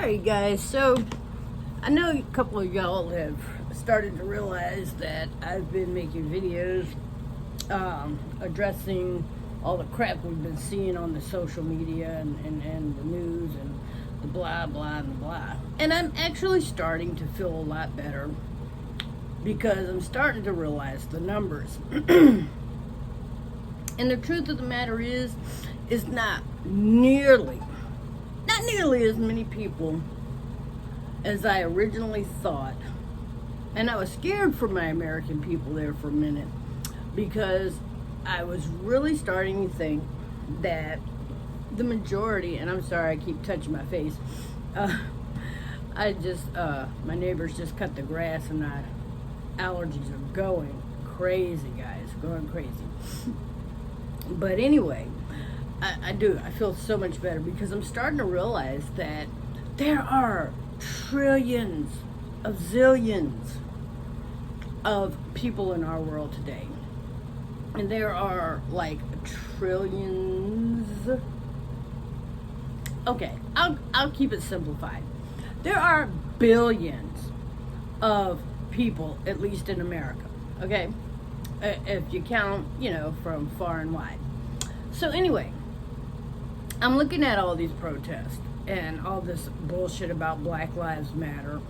Alright guys, so I know a couple of y'all have started to realize that I've been making videos addressing all the crap we've been seeing on the social media and the news and the blah blah and the blah. And I'm actually starting to feel a lot better because I'm starting to realize the numbers. And the truth of the matter is not nearly as many people as I originally thought. And I was scared for my American people there for a minute because I was really starting to think that the majority, and I'm sorry I keep touching my face, my neighbors just cut the grass and my allergies are going crazy, guys, going crazy. But anyway, I feel so much better because I'm starting to realize that there are trillions of zillions of people in our world today. And there are like trillions. Okay, I'll keep it simplified. There are billions of people, at least in America, okay? If you count, from far and wide. So anyway, I'm looking at all these protests and all this bullshit about Black Lives Matter,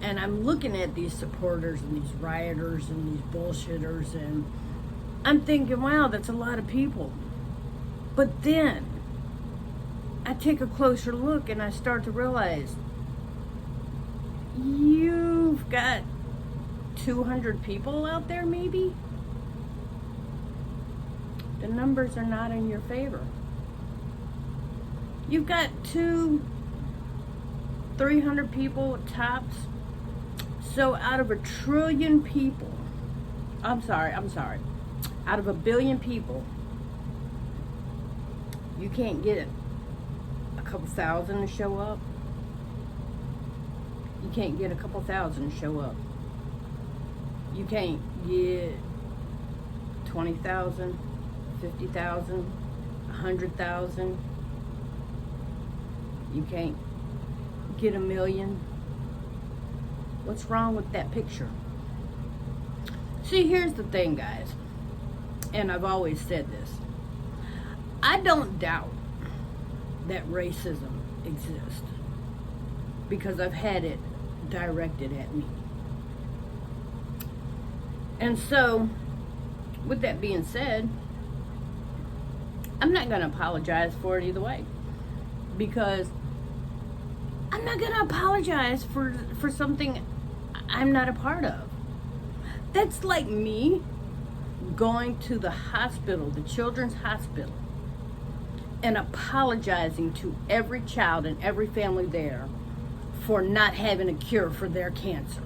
and I'm looking at these supporters and these rioters and these bullshitters, and I'm thinking, wow, that's a lot of people. But then I take a closer look and I start to realize you've got 200 people out there, maybe. The numbers are not in your favor. You've got 300 people tops. So out of a trillion people, I'm sorry, out of a billion people, you can't get a couple thousand to show up. You can't get a couple thousand to show up. You can't get 20,000, 50,000, 100,000. You can't get 1 million. What's wrong with that picture? See, here's the thing, guys, and I've always said this. I don't doubt that racism exists because I've had it directed at me. And so, with that being said, I'm not going to apologize for it either way, because I'm not going to apologize for something I'm not a part of. That's like me going to the hospital, the children's hospital, and apologizing to every child and every family there for not having a cure for their cancer.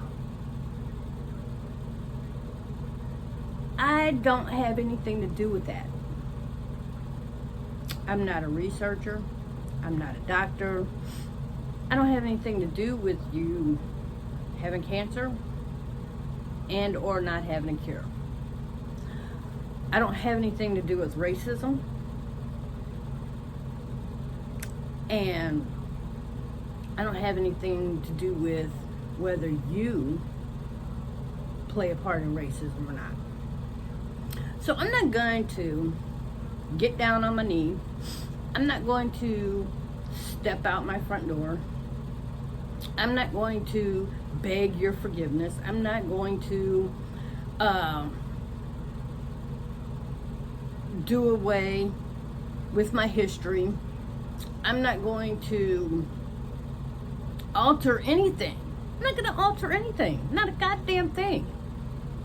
I don't have anything to do with that. I'm not a researcher. I'm not a doctor. I don't have anything to do with you having cancer and or not having a cure. I don't have anything to do with racism. And I don't have anything to do with whether you play a part in racism or not. So I'm not going to get down on my knee. I'm not going to step out my front door. I'm not going to beg your forgiveness. I'm not going to do away with my history. I'm not going to alter anything. I'm not going to alter anything. Not a goddamn thing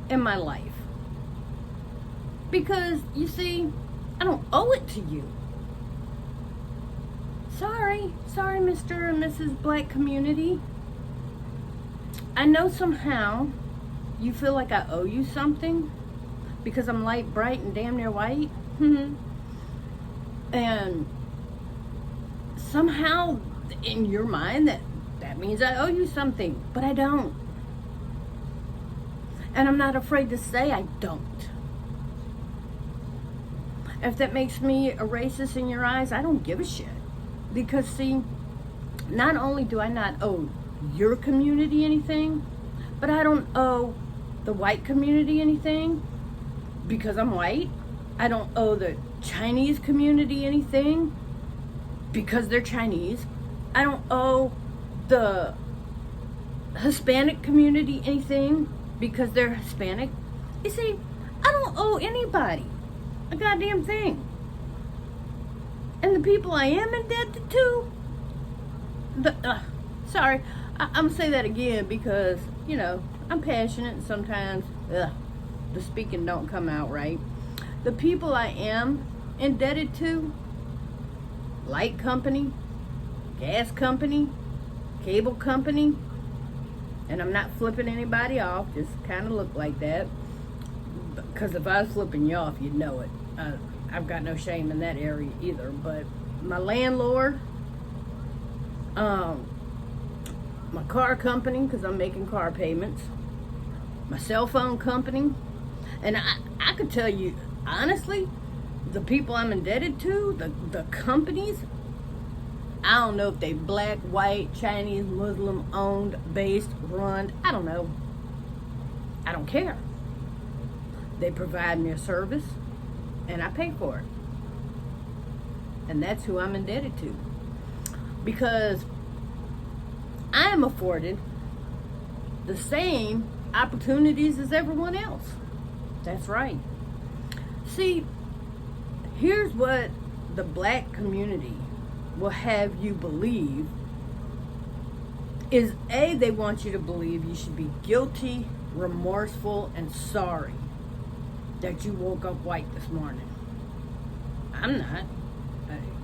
in my life. Because, you see, I don't owe it to you. Sorry, Mr. and Mrs. Black community. I know somehow you feel like I owe you something because I'm light, bright, and damn near white. And somehow in your mind that means I owe you something, but I don't. And I'm not afraid to say I don't. If that makes me a racist in your eyes, I don't give a shit. Because, see, not only do I not owe your community anything, but I don't owe the white community anything because I'm white. I don't owe the Chinese community anything because they're Chinese. I don't owe the Hispanic community anything because they're Hispanic. You see, I don't owe anybody a goddamn thing. And the people I am indebted to, sorry, I'm gonna say that again because, you know, I'm passionate and sometimes the speaking don't come out right. The people I am indebted to, light company, gas company, cable company, and I'm not flipping anybody off, just kind of look like that. Because if I was flipping you off, you'd know it. I've got no shame in that area either. But my landlord, my car company, because I'm making car payments, my cell phone company, and I could tell you, honestly, the people I'm indebted to, the companies, I don't know if they black, white, Chinese, Muslim, owned, based, run, I don't know. I don't care. They provide me a service, and I pay for it. And that's who I'm indebted to. Because I am afforded the same opportunities as everyone else. That's right. See, here's what the black community will have you believe is they want you to believe you should be guilty, remorseful, and sorry that you woke up white this morning. I'm not.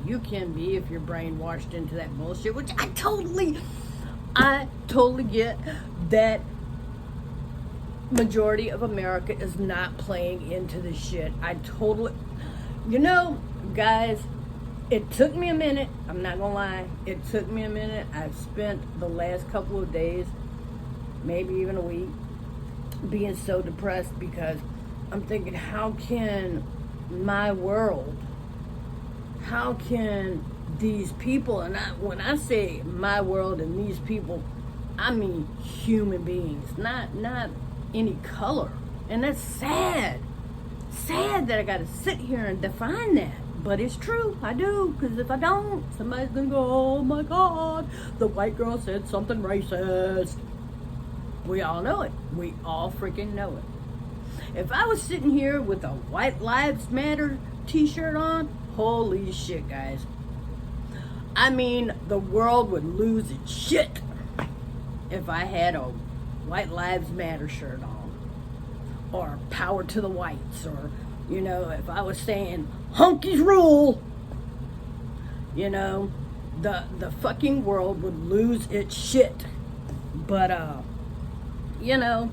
You can be if you're brainwashed into that bullshit, which I totally get that majority of America is not playing into this shit. You know, guys, it took me a minute. I'm not gonna lie. It took me a minute. I've spent the last couple of days, maybe even a week, being so depressed because I'm thinking, how can my world, how can these people, and when I say my world and these people, I mean human beings, not any color. And that's sad. Sad that I gotta sit here and define that. But it's true, I do, because if I don't, somebody's gonna go, oh my God, the white girl said something racist. We all know it. We all freaking know it. If I was sitting here with a White Lives Matter t-shirt on, holy shit, guys. I mean, the world would lose its shit if I had a White Lives Matter shirt on. Or power to the whites, or, you know, if I was saying honkies rule, you know, the fucking world would lose its shit. But you know,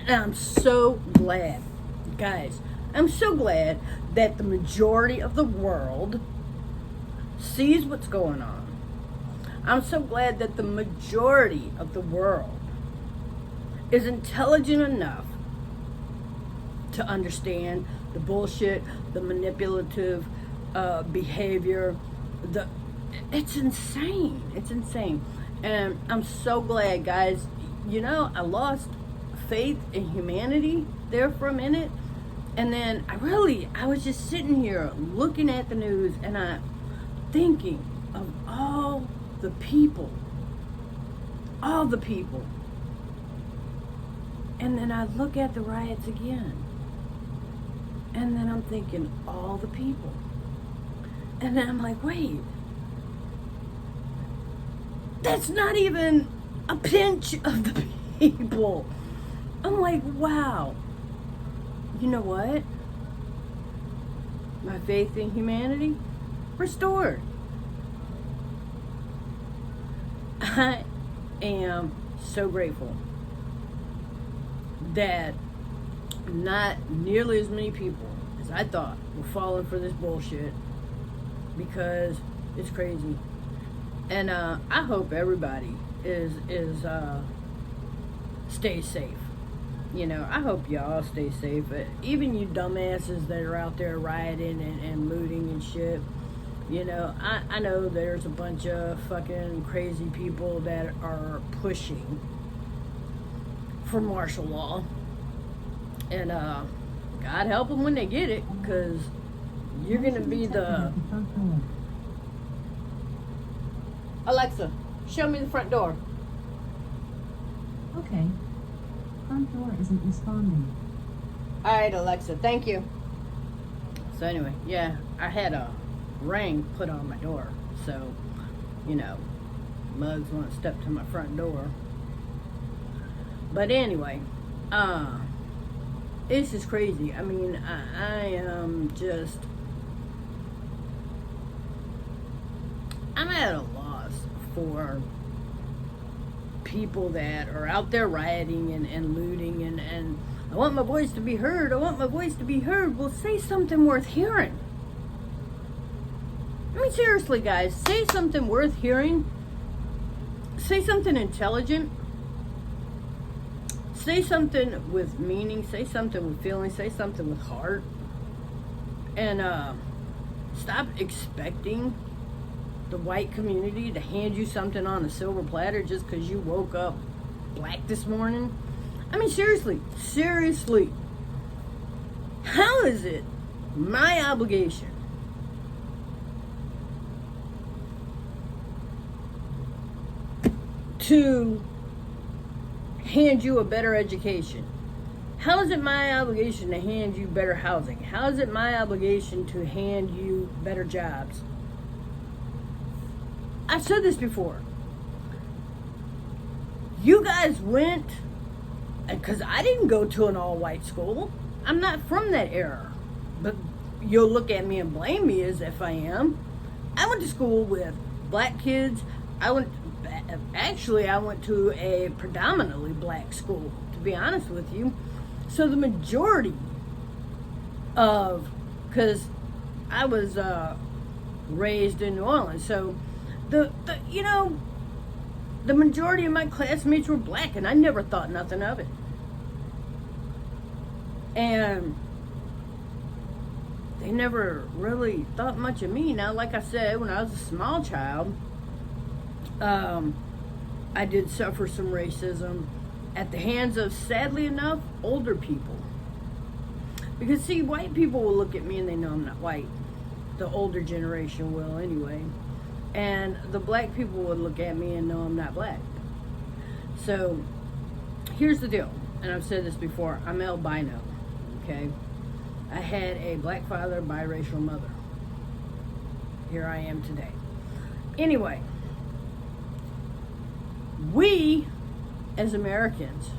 I'm so glad, guys, I'm so glad that the majority of the world sees what's going on. I'm so glad that the majority of the world is intelligent enough to understand the bullshit, the manipulative behavior. It's insane. It's insane. And I'm so glad, guys. You know, I lost faith in humanity there for a minute. And then I was just sitting here looking at the news and I'm thinking of all the people. And then I look at the riots again. And then I'm thinking, all the people. And then I'm like, wait. That's not even a pinch of the people. I'm like, wow. You know what? My faith in humanity restored. I am so grateful that not nearly as many people as I thought were falling for this bullshit, because it's crazy. And I hope everybody is stays safe. You know, I hope y'all stay safe. Even you dumbasses that are out there rioting and looting and shit. You know, I know there's a bunch of fucking crazy people that are pushing for martial law. And God help them when they get it, because you're going to be the... Alexa, show me the front door. Okay. Front door isn't responding. All right, Alexa, thank you. So anyway, yeah, I had a ring put on my door, so, you know, mugs want to step to my front door. But anyway, it's just crazy. I mean, I am just, I'm at a loss for people that are out there rioting and looting and I want my voice to be heard. I want my voice to be heard. Well, say something worth hearing. I mean, seriously, guys, say something worth hearing. Say something intelligent. Say something with meaning. Say something with feeling. Say something with heart. And stop expecting the white community to hand you something on a silver platter just because you woke up black this morning. I mean, seriously, how is it my obligation to hand you a better education? How is it my obligation to hand you better housing? How is it my obligation to hand you better jobs? I've said this before. You guys went, because I didn't go to an all-white school. I'm not from that era. But you'll look at me and blame me as if I am. I went to school with black kids. I went to a predominantly black school, to be honest with you. So the majority of, because I was raised in New Orleans, so the majority of my classmates were black, and I never thought nothing of it. And they never really thought much of me. Now, like I said, when I was a small child, I did suffer some racism at the hands of, sadly enough, older people. Because, see, white people will look at me and they know I'm not white. The older generation will anyway. And the black people would look at me and know I'm not black. So, here's the deal. And I've said this before. I'm albino. Okay? I had a black father, biracial mother. Here I am today. Anyway, we as Americans,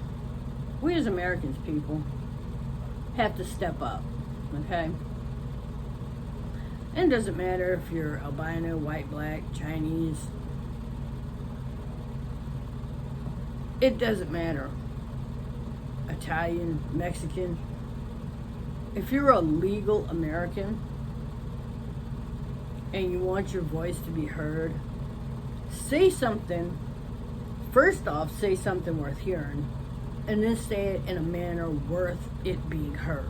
people, have to step up. Okay? And it doesn't matter if you're albino, white, black, Chinese. It doesn't matter. Italian, Mexican. If you're a legal American and you want your voice to be heard, say something. First off, say something worth hearing, and then say it in a manner worth it being heard.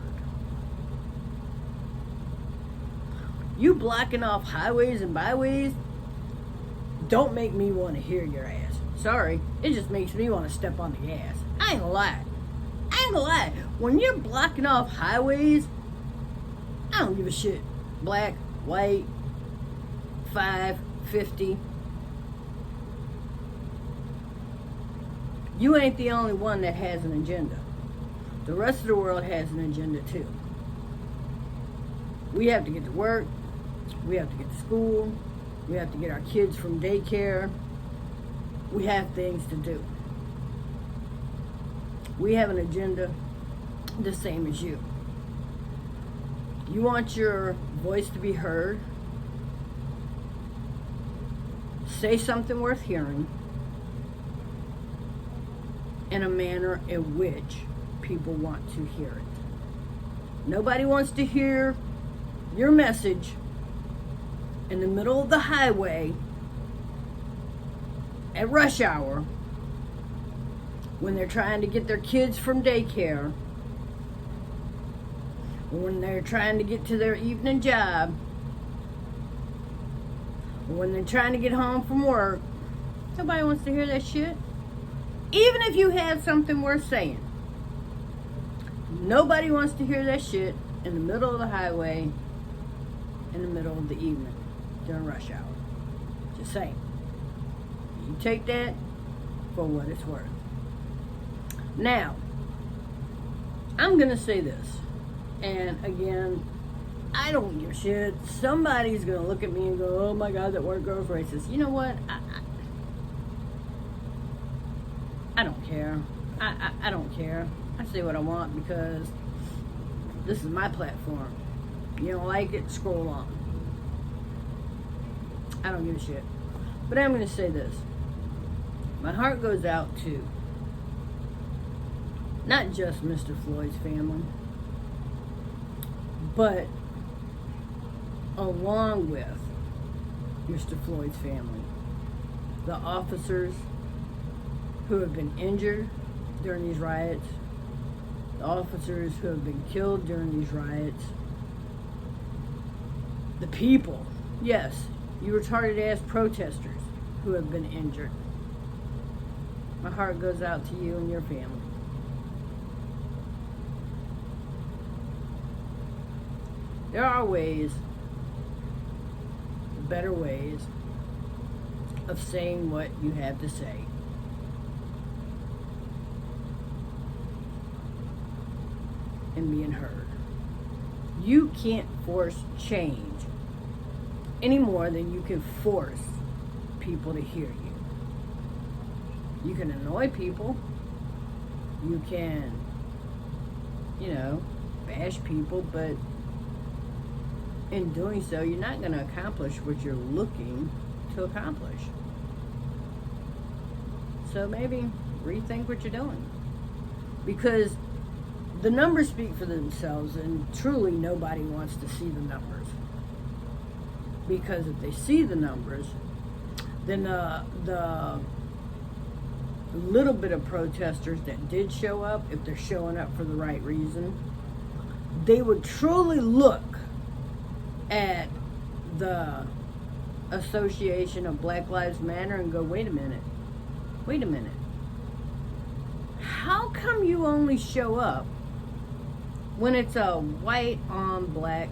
You blocking off highways and byways don't make me want to hear your ass. Sorry, it just makes me want to step on the gas. I ain't gonna lie. When you're blocking off highways, I don't give a shit. Black, white, 5, 50. You ain't the only one that has an agenda. The rest of the world has an agenda too. We have to get to work. We have to get to school. We have to get our kids from daycare. We have things to do. We have an agenda the same as you. You want your voice to be heard? Say something worth hearing in a manner in which people want to hear it. Nobody wants to hear your message in the middle of the highway at rush hour when they're trying to get their kids from daycare, or when they're trying to get to their evening job, When they're trying to get home from work, nobody wants to hear that shit. Even if you have something worth saying, nobody wants to hear that shit in the middle of the highway, in the middle of the evening, during rush hour. Just saying. You take that for what it's worth. Now, I'm going to say this. And again, I don't give a shit. Somebody's going to look at me and go, oh my God, that white girl's racist. You know what? I don't care. I don't care. I say what I want because this is my platform. You don't like it, scroll on. I don't give a shit. But I'm going to say this. My heart goes out to not just Mr. Floyd's family, but along with Mr. Floyd's family, the officers who have been injured during these riots, the officers who have been killed during these riots, the people, yes, you retarded ass protesters who have been injured. My heart goes out to you and your family. There are ways, better ways, of saying what you have to say. And being heard. You can't force change any more than you can force people to hear you. You can annoy people. You can, bash people, but in doing so, you're not going to accomplish what you're looking to accomplish. So maybe rethink what you're doing. Because the numbers speak for themselves, and truly nobody wants to see the numbers. Because if they see the numbers, then the little bit of protesters that did show up, if they're showing up for the right reason, they would truly look at the Association of Black Lives Matter and go, wait a minute. How come you only show up when it's a white on black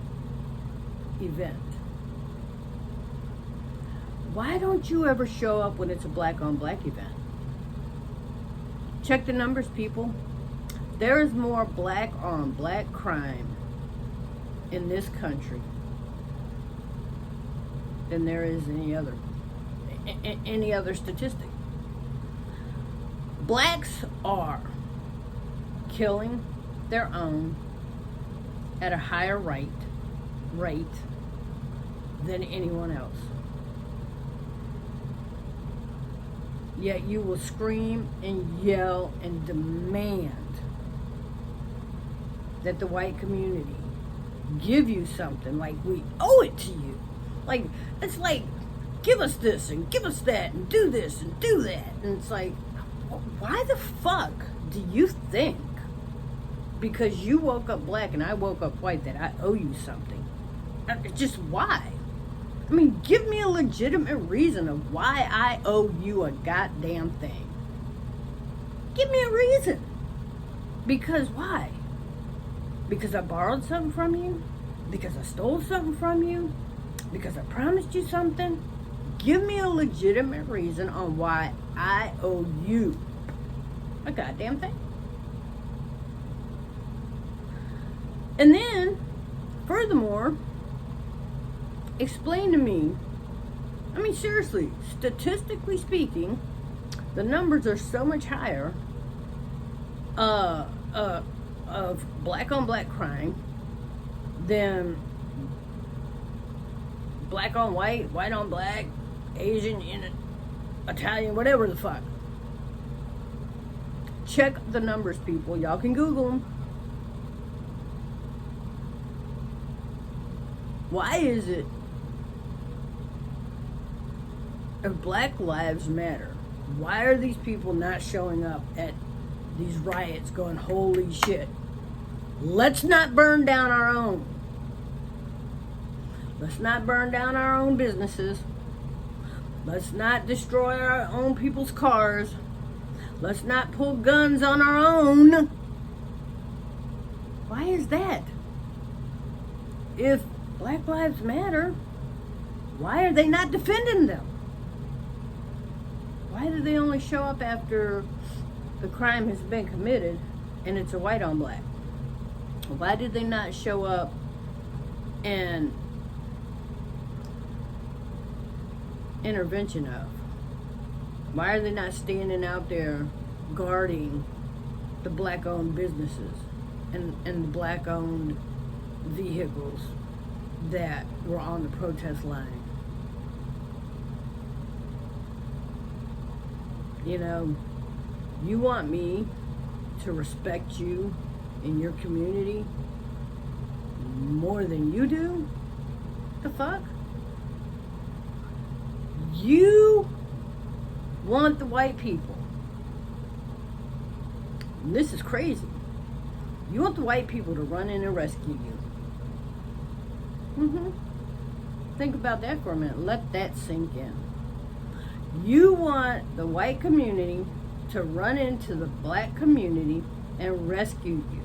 event? Why don't you ever show up when it's a black on black event? Check the numbers, people. There is more black on black crime in this country than there is any other statistic. Blacks are killing their own at a higher rate than anyone else. Yet you will scream and yell and demand that the white community give you something, like we owe it to you. Like, it's like, give us this and give us that and do this and do that. And it's like, why the fuck do you think, because you woke up black and I woke up white, that I owe you something? Just why? I mean, give me a legitimate reason of why I owe you a goddamn thing. Give me a reason. Because why? Because I borrowed something from you? Because I stole something from you? Because I promised you something? Give me a legitimate reason on why I owe you a goddamn thing. And then, furthermore, explain to me, I mean, seriously, statistically speaking, the numbers are so much higher of black on black crime than black on white, white on black, Asian, Italian, whatever the fuck. Check the numbers, people. Y'all can Google them. Why is it, if Black Lives Matter, why are these people not showing up at these riots going, holy shit, let's not burn down our own. Let's not burn down our own businesses. Let's not destroy our own people's cars. Let's not pull guns on our own. Why is that? If Black Lives Matter, why are they not defending them? Why do they only show up after the crime has been committed and it's a white on black? Why did they not show up and intervention of? Why are they not standing out there guarding the black-owned businesses and the black-owned vehicles that were on the protest line? You know, you want me to respect you in your community more than you do? The fuck? You want the white people. And this is crazy. You want the white people to run in and rescue you. Think about that for a minute. Let that sink in. You want the white community to run into the black community and rescue you.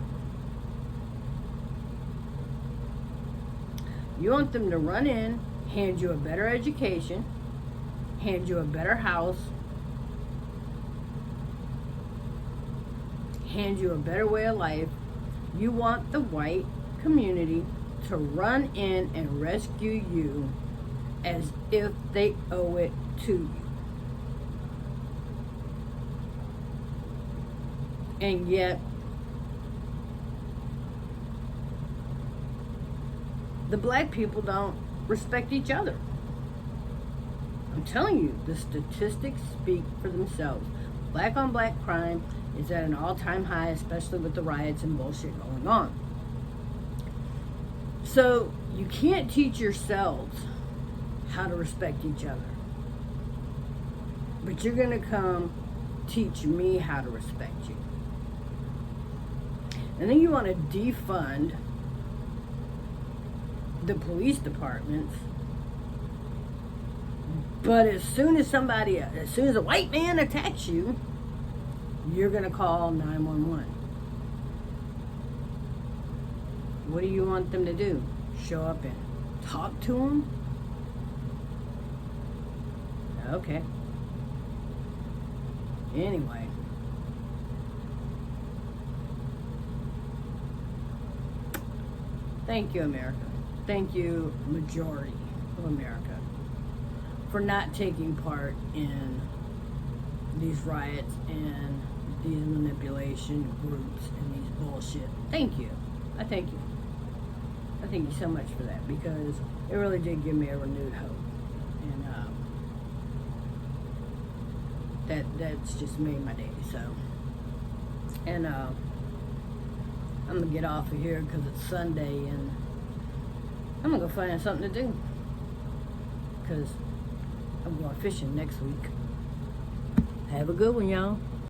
You want them to run in, hand you a better education, hand you a better house, hand you a better way of life. You want the white community to run in and rescue you as if they owe it to you. And yet, the black people don't respect each other. I'm telling you, the statistics speak for themselves. Black on black crime is at an all-time high, especially with the riots and bullshit going on. So you can't teach yourselves how to respect each other. But you're going to come teach me how to respect you. And then you want to defund the police departments. But as soon as a white man attacks you, you're going to call 911. What do you want them to do? Show up and talk to them? Okay. Anyway. Thank you, America. Thank you, majority of America, for not taking part in these riots and these manipulation groups and these bullshit. Thank you. I thank you. I thank you so much for that, because it really did give me a renewed hope. And that's just made my day. So, and I'm gonna get off of here because it's Sunday, and I'm gonna go find something to do, because I'm going fishing next week. Have a good one, y'all.